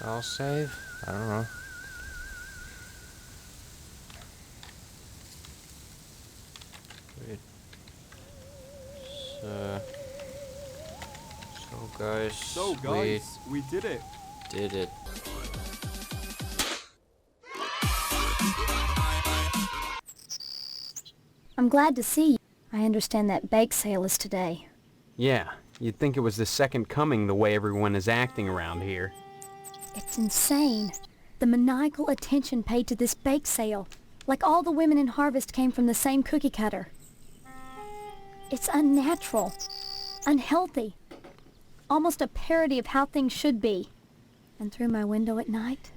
I'll save. I don't know. Wait. So guys, we did it. did it. I'm glad to see you. I understand that bake sale is today. Yeah, you'd think it was the second coming the way everyone is acting around here. It's insane. The maniacal attention paid to this bake sale. Like all the women in Harvest came from the same cookie cutter. It's unnatural. Unhealthy. Almost a parody of how things should be. And through my window at night,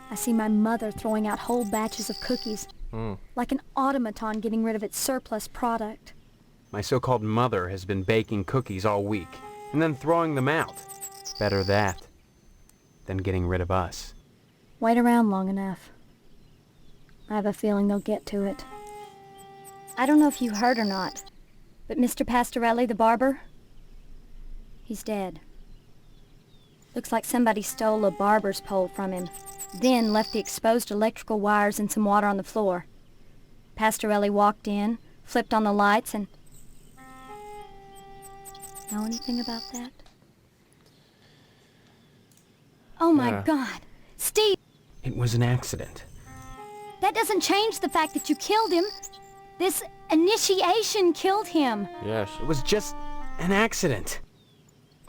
I see my mother throwing out whole batches of cookies. Like an automaton getting rid of its surplus product. My so-called mother has been baking cookies all week, and then throwing them out. Better that than getting rid of us. Wait around long enough. I have a feeling they'll get to it. I don't know if you heard or not, but Mr. Pastorelli, the barber, he's dead. Looks like somebody stole a barber's pole from him, then left the exposed electrical wires and some water on the floor. Pastorelli walked in, flipped on the lights, and... Know anything about that? Oh my God! Steve! It was an accident. That doesn't change the fact that you killed him. This initiation killed him. Yes. It was just an accident.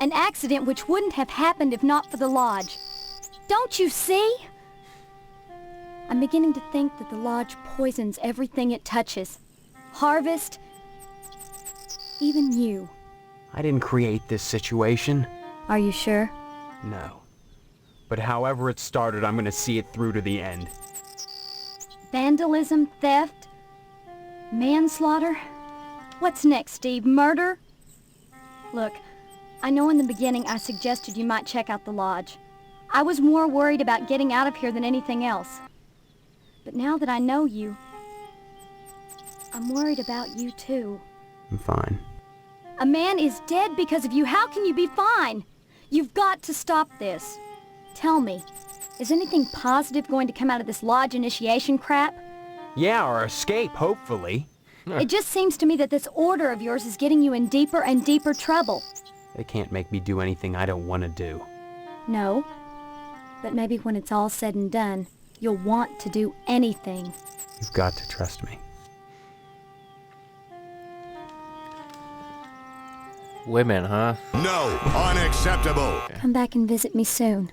An accident which wouldn't have happened if not for the Lodge. Don't you see? I'm beginning to think that the Lodge poisons everything it touches. Harvest, even you. I didn't create this situation. Are you sure? No. But however it started, I'm gonna see it through to the end. Vandalism, theft, manslaughter? What's next, Steve? Murder? Look, I know in the beginning I suggested you might check out the Lodge. I was more worried about getting out of here than anything else. But now that I know you, I'm worried about you too. I'm fine. A man is dead because of you. How can you be fine? You've got to stop this. Tell me, is anything positive going to come out of this Lodge initiation crap? Yeah, our escape, hopefully. It just seems to me that this order of yours is getting you in deeper and deeper trouble. They can't make me do anything I don't want to do. No, but maybe when it's all said and done, you'll want to do anything. You've got to trust me. Women, huh? No, unacceptable. Come back and visit me soon.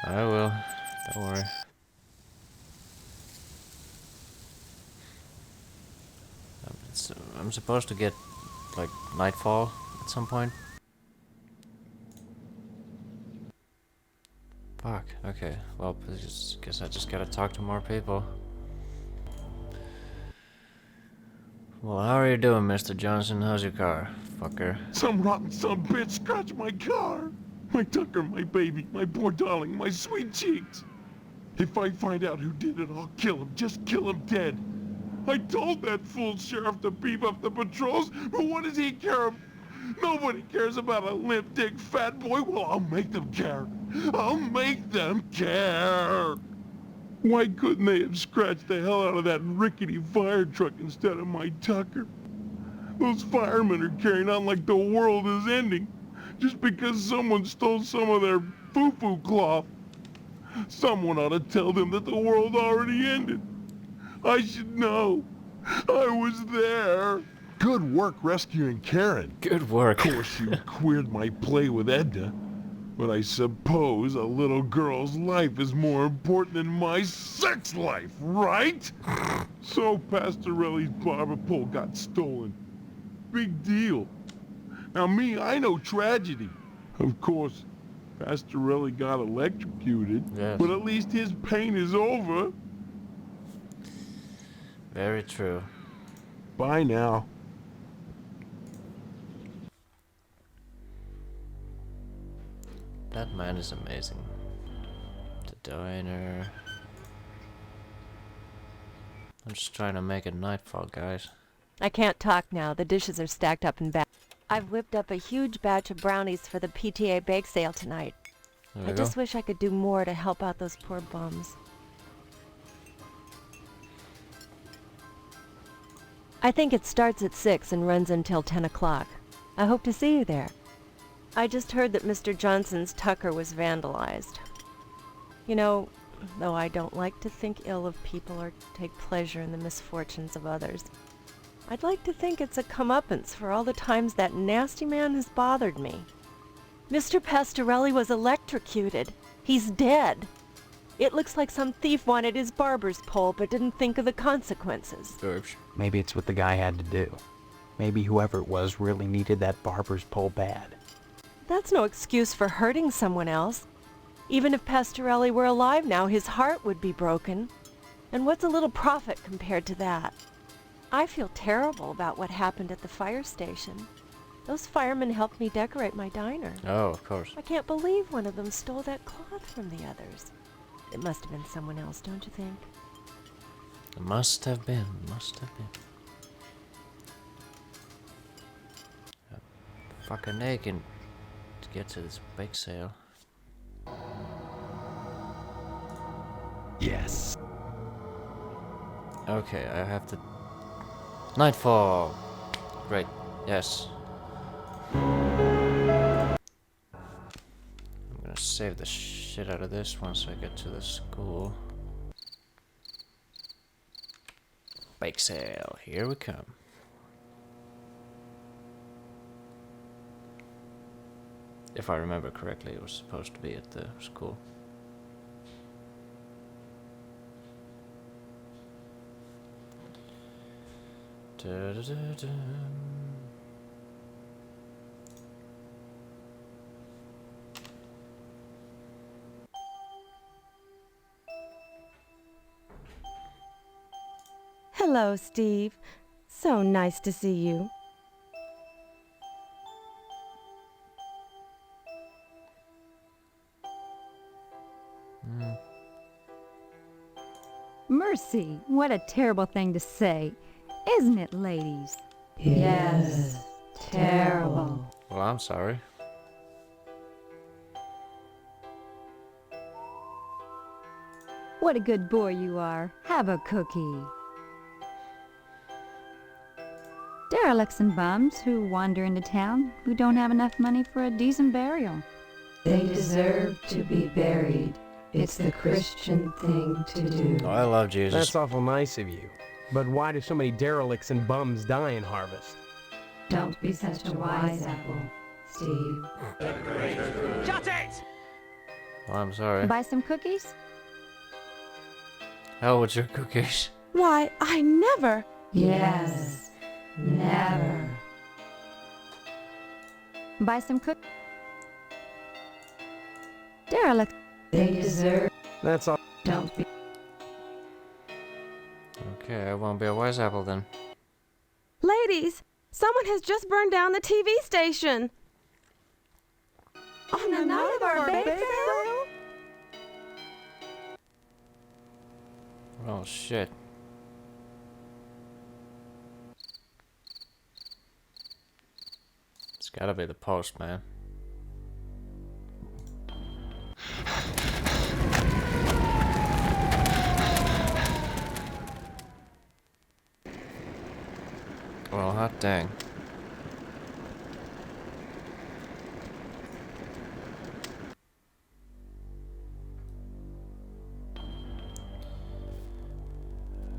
I will. Don't worry. I'm supposed to get, like, nightfall at some point. Fuck, okay. Well, guess I just gotta talk to more people. Well, how are you doing, Mr. Johnson? How's your car, fucker? Some rotten son bitch scratched my car. My Tucker, my baby, my poor darling, my sweet cheeks. If I find out who did it, I'll kill him. Just kill him dead. I told that fool sheriff to beef up the patrols, but what does he care? Nobody cares about a limp dick fat boy. Well, I'll make them care. I'll make them care. Why couldn't they have scratched the hell out of that rickety fire truck instead of my Tucker? Those firemen are carrying on like the world is ending, just because someone stole some of their foo-foo cloth. Someone ought to tell them that the world already ended. I should know. I was there. Good work rescuing Karen. Good work. Of course, you queered my play with Edna. But I suppose a little girl's life is more important than my sex life, right? So Pastorelli's barber pole got stolen. Big deal. Now me, I know tragedy. Of course, Pastorelli got electrocuted. Yes. But at least his pain is over. Very true. Bye now. That man is amazing. The diner. I'm just trying to make it nightfall, guys. I can't talk now. The dishes are stacked up in back. I've whipped up a huge batch of brownies for the PTA bake sale tonight. There I we go. just wish I could do more to help out those poor bums. I think it starts at 6 and runs until 10 o'clock. I hope to see you there. I just heard that Mr. Johnson's Tucker was vandalized. You know, though I don't like to think ill of people or take pleasure in the misfortunes of others, I'd like to think it's a comeuppance for all the times that nasty man has bothered me. Mr. Pastorelli was electrocuted. He's dead. It looks like some thief wanted his barber's pole but didn't think of the consequences. Oops. Maybe it's what the guy had to do. Maybe whoever it was really needed that barber's pole bad. That's no excuse for hurting someone else. Even if Pastorelli were alive now, his heart would be broken. And what's a little profit compared to that? I feel terrible about what happened at the fire station. Those firemen helped me decorate my diner. Oh, of course. I can't believe one of them stole that cloth from the others. It must have been someone else, don't you think? It must have been. Must have been. Fucking aching to get to this bake sale. Yes. Okay, I have to. Nightfall. Great. Yes. I'm gonna save the shit out of this once I get to the school. Bake sale. Here we come. If I remember correctly, it was supposed to be at the school. Da-da-da-da. Hello, Steve. So nice to see you. Mercy, what a terrible thing to say. Isn't it, ladies? Yes, terrible. Well, I'm sorry. What a good boy you are. Have a cookie. Derelicts and bums who wander into town who don't have enough money for a decent burial. They deserve to be buried. It's the Christian thing to do. Oh, I love Jesus. That's awful nice of you. But why do so many derelicts and bums die in Harvest? Don't be such a wise apple, Steve. Well, I'm sorry. Buy some cookies? How was your cookies? Why, I never... Yes, never. Buy some Derelict. They deserve. That's all. Don't be. Okay, I won't be a wise apple then. Ladies, someone has just burned down the TV station. On the night of our bake sale? Oh shit. It's gotta be the postman. Well, hot dang.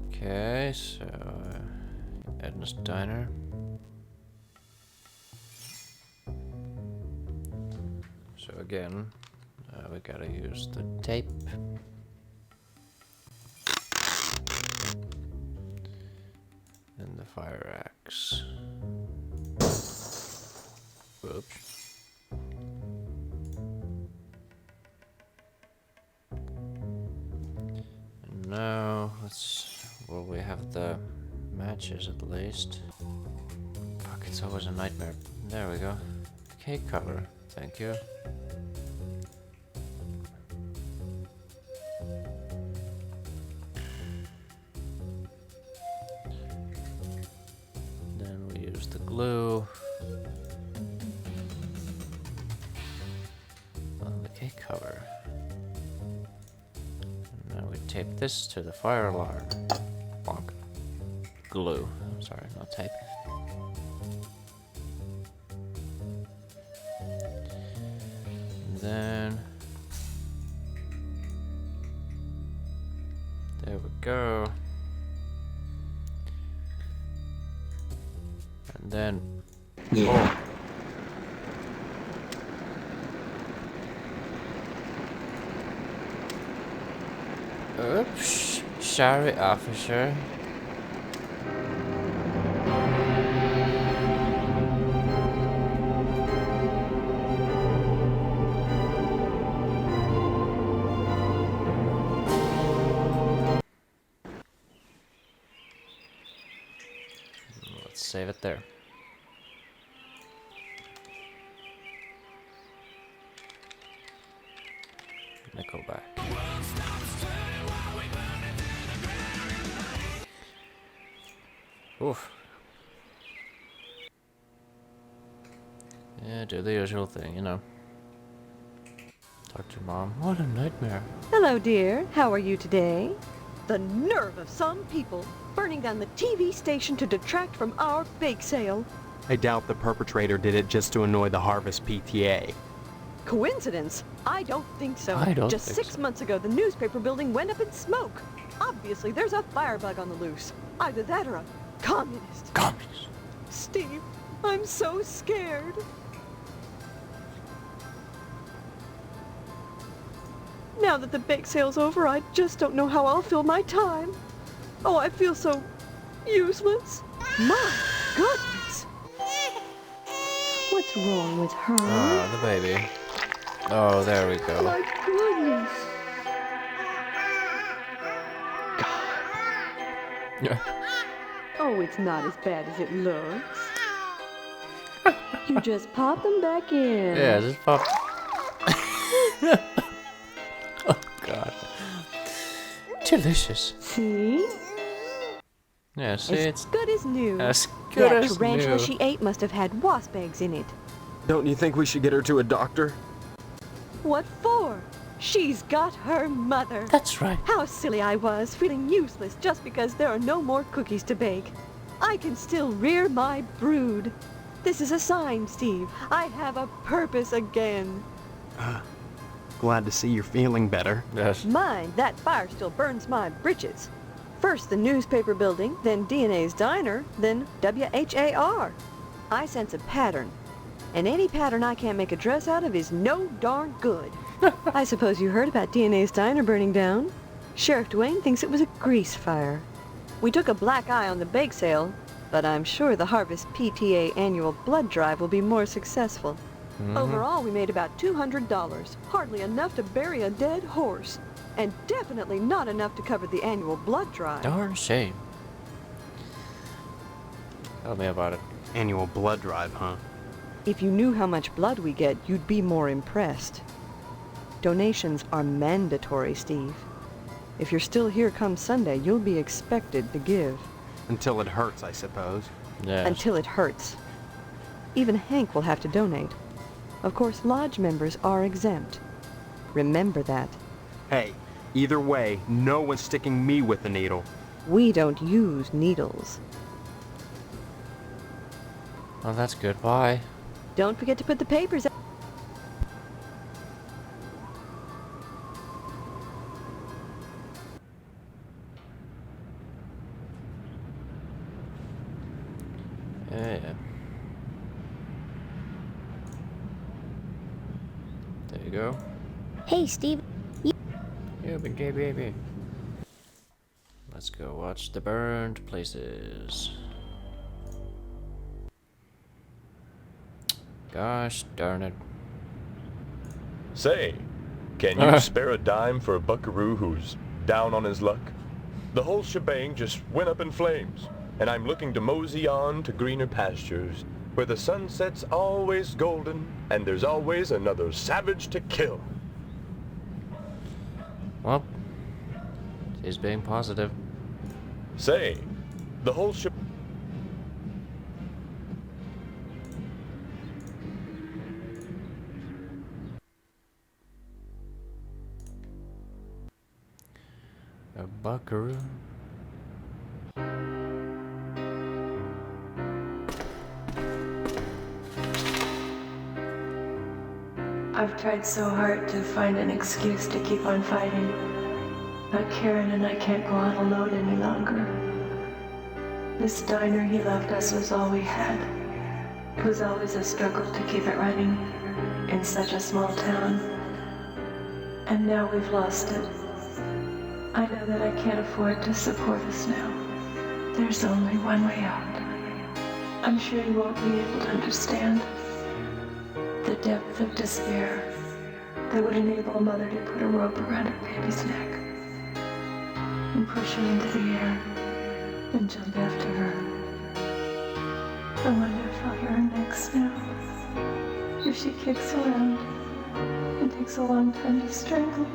Okay, so Edna's Diner. So again, we gotta use the tape. And the fire axe. Whoops. And now well, we have the matches at least. Fuck, it's always a nightmare. There we go. Cake cover. Thank you. Then we use the glue on the cake cover. tape this to the fire alarm. Bonk. Glue. Sorry, not tape. And then... there we go. And then... oh. Oops, sorry, officer. Let's save it there. Nickelback. Oof. Yeah, do the usual thing, you know. Talk to mom. What a nightmare. Hello, dear. How are you today? The nerve of some people burning down the TV station to detract from our bake sale. I doubt the perpetrator did it just to annoy the Harvest PTA. Coincidence? I don't think so. I don't Just think 6 so. months ago, the newspaper building went up in smoke. Obviously, there's a firebug on the loose. Either that or a communist. Commies. Steve, I'm so scared. Now that the bake sale's over, I just don't know how I'll fill my time. Oh, I feel so useless. My goodness. What's wrong with her? Ah, the baby. Oh, there we go. My goodness. Yeah. Oh, it's not as bad as it looks. You just pop them back in. Yeah, just pop. Oh, God. Delicious. See? Yeah, see, As it's good as new. as good That as tarantula new. she ate must have had wasp eggs in it. Don't you think we should get her to a doctor? What for? She's got her mother. That's right. How silly I was, feeling useless just because there are no more cookies to bake. I can still rear my brood. This is a sign, Steve. I have a purpose again. Glad to see you're feeling better. Yes. Mind, that fire still burns my britches. First the newspaper building, then DNA's diner, then WHAR. I sense a pattern. And any pattern I can't make a dress out of is no darn good. I suppose you heard about DNA's diner burning down. Sheriff Dwayne thinks it was a grease fire. We took a black eye on the bake sale, but I'm sure the Harvest PTA annual blood drive will be more successful. Overall, we made about $200, hardly enough to bury a dead horse, and definitely not enough to cover the annual blood drive. Darn shame. Tell me about it. Annual blood drive, huh? If you knew how much blood we get, you'd be more impressed. Donations are mandatory, Steve. If you're still here come Sunday, you'll be expected to give. Until it hurts, I suppose. Yes. Until it hurts. Even Hank will have to donate. Of course, lodge members are exempt. Remember that. Hey, either way, no one's sticking me with the needle. We don't use needles. Oh, that's good. Bye. Don't forget to put the papers out. Yeah. There you go. Hey, Steve. You big gay baby. Let's go watch the burned places. Gosh darn it. Say, can you spare a dime for a buckaroo who's down on his luck? The whole shebang just went up in flames, and I'm looking to mosey on to greener pastures, where the sunset's always golden, and there's always another savage to kill. Well, he's being positive. Say, the whole A buckaroo? I've tried so hard to find an excuse to keep on fighting, but Karen and I can't go out alone any longer. This diner he left us was all we had. It was always a struggle to keep it running in such a small town. And now we've lost it. I know that I can't afford to support us now. There's only one way out. I'm sure you won't be able to understand the depth of despair that would enable a mother to put a rope around her baby's neck and push her into the air and jump after her. I wonder if I'll hear her next now. If she kicks around and takes a long time to strangle,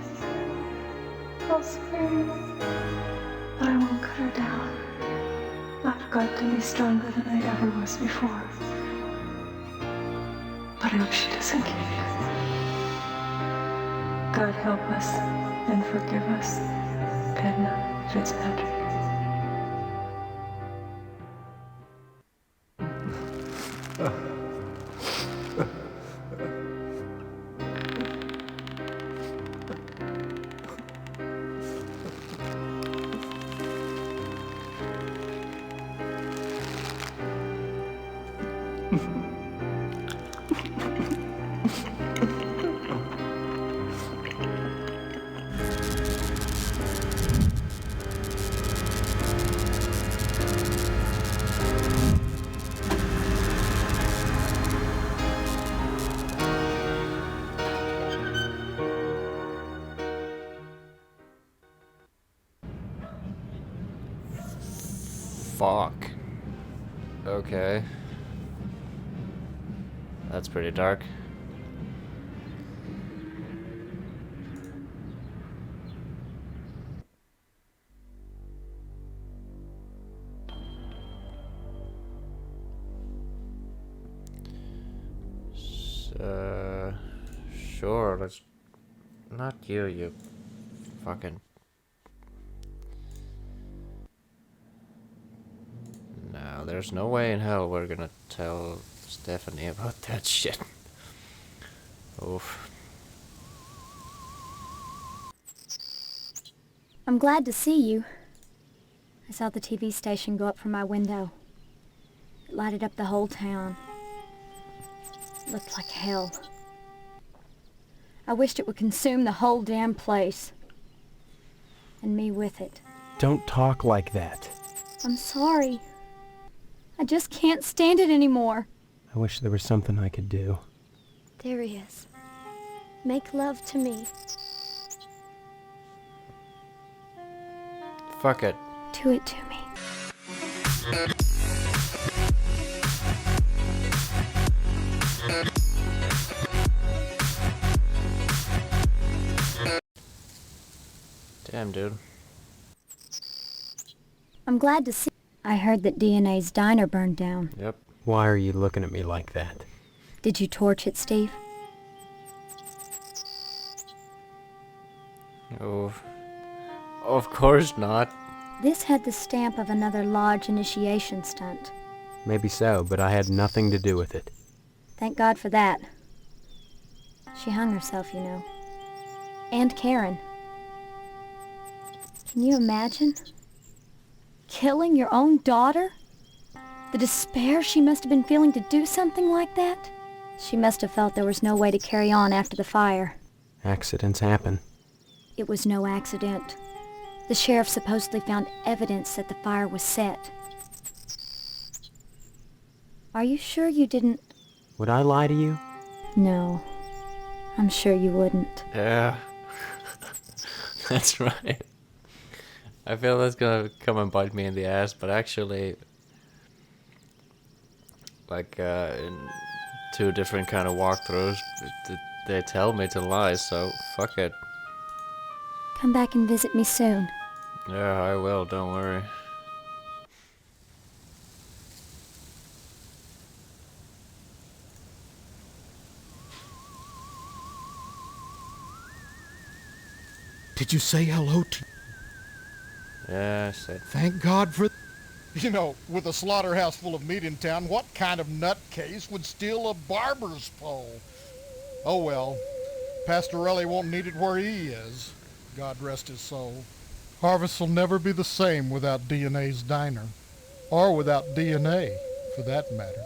I'll scream, but I won't cut her down. I've got to be stronger than I ever was before. But I hope she doesn't get it. God help us and forgive us, Edna Fitzpatrick. Fuck. Okay. That's pretty dark. Sure, let's... Not you, you fucking... No, there's no way in hell we're gonna tell Stephanie about that shit. Oof. I'm glad to see you. I saw the TV station go up from my window. It lighted up the whole town. It looked like hell. I wished it would consume the whole damn place. And me with it. Don't talk like that. I'm sorry. I just can't stand it anymore. I wish there was something I could do. There he is. Make love to me. Fuck it. Do it to me. Damn, dude. I'm glad to see. I heard that DNA's diner burned down. Yep. Why are you looking at me like that? Did you torch it, Steve? Oh. Of course not. This had the stamp of another large initiation stunt. Maybe so, but I had nothing to do with it. Thank God for that. She hung herself, you know. And Karen. Can you imagine? Killing your own daughter? The despair she must have been feeling to do something like that? She must have felt there was no way to carry on after the fire. Accidents happen. It was no accident. The sheriff supposedly found evidence that the fire was set. Are you sure you didn't... Would I lie to you? No. I'm sure you wouldn't. Yeah. That's right. I feel that's gonna come and bite me in the ass, but actually... Like, in 2 different kind of walkthroughs, they tell me to lie, so fuck it. Come back and visit me soon. Yeah, I will, don't worry. Did you say hello to... Yeah, I said. Thank God for... You know, with a slaughterhouse full of meat in town, what kind of nutcase would steal a barber's pole? Oh well, Pastorelli won't need it where he is. God rest his soul. Harvest will never be the same without DNA's diner. Or without DNA, for that matter.